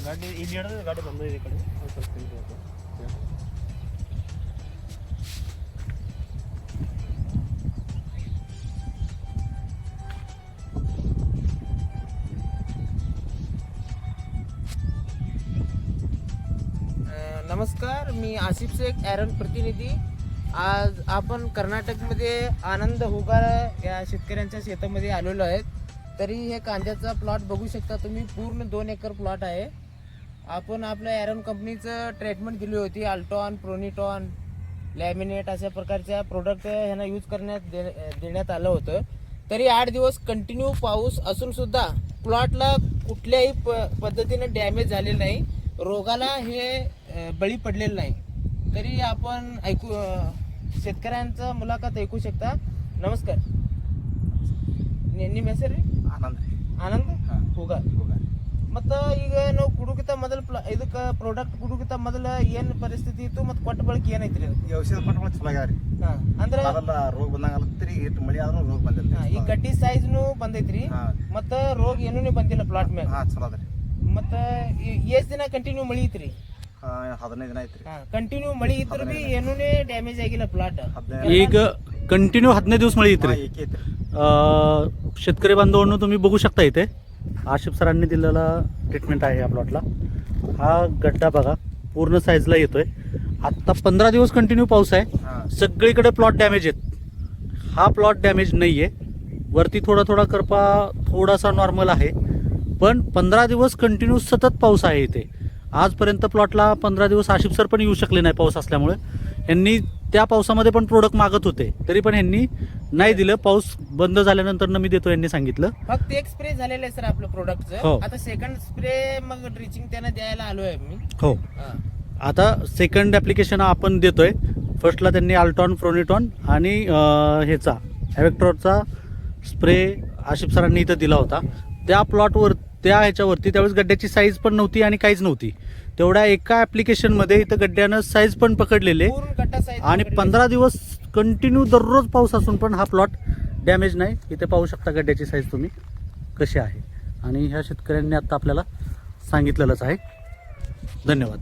ಗಾಡಿ ಇಲ್ಲಿ ಹಿಡಿದ್ರೆ ಗಾಡಿ ಬಂದಿದೆ ಈ ಕಡೆ ಸ್ವಲ್ಪ ಇದೆ ಅದು. नमस्कार, मी आसिफ शेख ॲरन प्रतिनिधी. आज आपण कर्नाटकमध्ये आनंद हुगार या शेतकऱ्यांच्या शेतामध्ये आलेलो आहेत. तरी हे कांद्याचा प्लॉट बघू शकता तुम्ही, पूर्ण 2 एकर प्लॉट आहे. आपण आपल्या ॲरन कंपनीचं ट्रीटमेंट दिली होती. अल्टॉन, प्रोनिटॉन, लॅमिनेट अशा प्रकारच्या प्रोडक्ट ह्यांना यूज करण्यात देण्यात आलं होतं. तरी 8 दिवस कंटिन्यू पाऊस असून सुद्धा प्लॉटला कुठल्याही पद्धतीने डॅमेज झालेलं नाही, रोगाला हे बळी पडलेलं नाही. तरी आपण शेतकऱ्यांचं मुलाखत ऐकू शकता. नमस्कार, ನಿಮ್ಮ ಹೆಸರು ರೀ? ಆನಂದ್ ಹುಗಾರ್. ಮತ್ತು ಈಗ ನಾವು ಕುಡುಕಿತ ಮೊದಲು ಇದಕ್ಕೆ ಪ್ರಾಡಕ್ಟ್ ಕುಡುಕಿತ ಮೊದಲು ಏನು ಪರಿಸ್ಥಿತಿ ಇತ್ತು ಮತ್ತು ಕೊಟ್ಟ ಬಳಕೆ ಏನೈತ್ರಿ? ಈ ಔಷಧ ಕೊಟ್ಟ ಬಳಕೆ ಚಲೋ ಆಗ್ಯಾವ್ರಿ. ಅಂದ್ರೆ ರೋಗ ಬಂದಂಗ ಅಲತ್ರಿ, ಇಟ್ಟು ಮಳಿ ಆದ್ರೂ ರೋಗ ಬಂದಿಲ್ಲ. ಈ ಗಡ್ಡಿ ಸೈಜ್ನು ಬಂದೈತ್ರಿ ಮತ್ತು ರೋಗ ಏನೂ ಬಂದಿಲ್ಲ ಪ್ಲಾಟ್ ಮ್ಯಾಗ. ಚಲೋ ಅದ್ರಿ. ಮತ್ತು ಎಷ್ಟು ದಿನ ಕಂಟಿನ್ಯೂ ಮಳಿ ಐತ್ರಿ? 15 ದಿನ ಐತ್ರಿ. ಕಂಟಿನ್ಯೂ ಮಳಿ ಇದ್ರು ಬಿ ಏನೂ ಡ್ಯಾಮೇಜ್ ಆಗಿಲ್ಲ ಪ್ಲಾಟ್. ಈಗ कंटिन्यू 15 दिवस मळी येते. शेतकरी बांधवांनो तुम्ही बघू शकता इथे आशिफ सरांनी दिलेला ट्रीटमेंट आहे या प्लॉटला. हा गड्डा बघा पूर्ण साईजला येतोय. आत्ता 15 दिवस कंटिन्यू पाऊस आहे, सगळीकडे प्लॉट डॅमेज आहेत. हा प्लॉट डॅमेज नाही आहे. वरती थोडा थोडा करपा थोडासा नॉर्मल आहे, पण 15 दिवस कंटिन्यू सतत पाऊस आहे इथे. आजपर्यंत प्लॉटला 15 दिवस आशिफ सर पण येऊ शकले नाही पाऊस असल्यामुळे. यांनी त्या पावसामध्ये पण प्रोडक्ट मागत होते, तरी पण यांनी नाही दिलं. पाऊस बंद झाल्यानंतर मी देतो यांनी सांगितलं. फक्त एक स्प्रे झालेलं आहे सर आपलं प्रोडक्टचं. आता सेकंड स्प्रे मग ड्रिचिंग त्यांना द्यायला आलोय मी. हो, आता सेकंड ॲप्लिकेशन आपण देतोय. फर्स्टला त्यांनी अल्टॉन, प्रोनिटॉन आणि ह्याचा ॲव्हेक्टॉरचा स्प्रे आशिफ सरांनी इथं दिला होता. त्या प्लॉटवर त्या ह्याच्यावरती त्यावेळेस गड्ड्याची साईज पण नव्हती आणि काहीच नव्हती. तेवढ्या एका ॲप्लिकेशनमध्ये इथं गड्ड्यानं साईज पण पकडलेले आणि 15 दिवस कंटिन्यू दररोज पाऊस असून पण हा प्लॉट डॅमेज नाही. इथे पाहू शकता गड्ड्याची साईज तुम्ही कशी आहे. आणि ह्या शेतकऱ्यांनी आता आपल्याला सांगितलेलंच आहे. धन्यवाद.